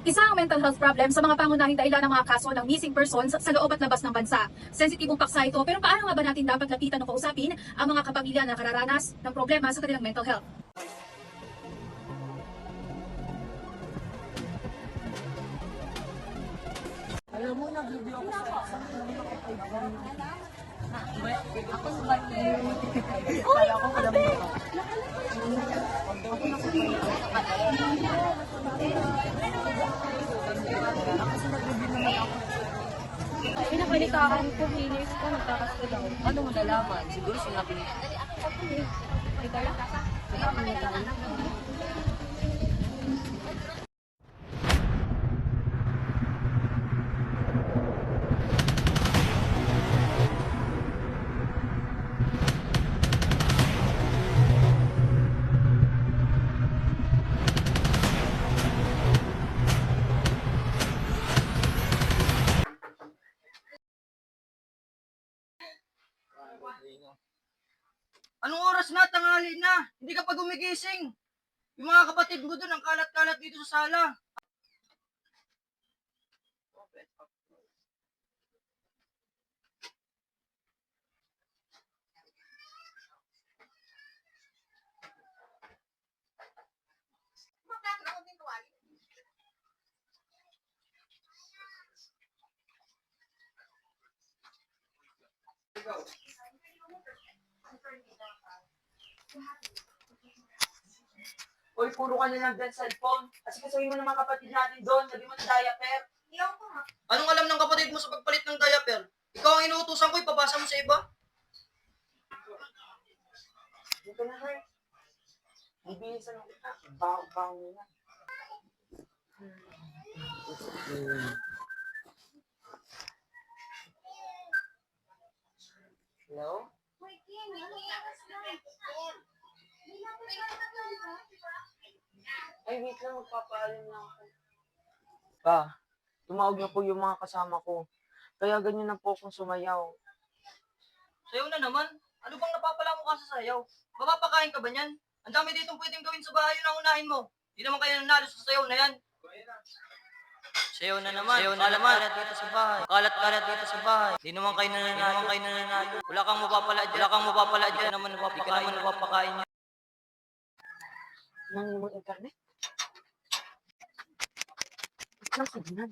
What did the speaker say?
Isa ang mental health problem sa mga pangunahing dahilan ng mga kaso ng missing persons sa loob at labas ng bansa. Sensitibong paksa ito, pero paano nga ba natin dapat lapitan o kausapin ang mga kapamilya na nakararanas ng problema sa kanilang mental health? Alam mo, nag-review ako sa isang ako sa bahay. Kala ko alam mo ba? Kasi nag-review naman ako. Pinakalikahan ko, hinis ko, nagtakas ko daw. Ano mo nalaman? Siguro sinabi niya. Anong oras na? Tanghali na. Hindi ka pa gumigising. Yung mga kapatid mo doon, ang kalat-kalat dito sa sala. Uy, puro ka na lang dyan cellphone. Kasi kasuhin mo ng mga kapatid natin doon, sabi mo na diaper. Anong alam ng kapatid mo sa pagpalit ng diaper? Ikaw ang inuutusan ko, ipapasa mo sa iba. Dito na, Her. Bibilisan mo kita. Baho-baho mo na. Hello? Ay, wait lang. Magpapaalam na ako. Pa, tumawag na po yung mga kasama ko. Kaya ganyan na po akong sumayaw. Sayaw na naman. Ano bang napapala mo ka sa sayaw? Mapapakain ka ba niyan? Ang dami ditong pwedeng gawin sa bahay yung unahin mo. Hindi naman kayo nanalo sa sayaw na yan. Sayaw na naman. Sayaw na naman. Kalat dito sa bahay. Kalat-kalat dito sa bahay. Hindi naman kayo nananalo. Wala kang mapapala dyan. Wala kang mapapala dyan. Hindi ka naman napapakain niya. Nang mo internet? Wait lang, signal.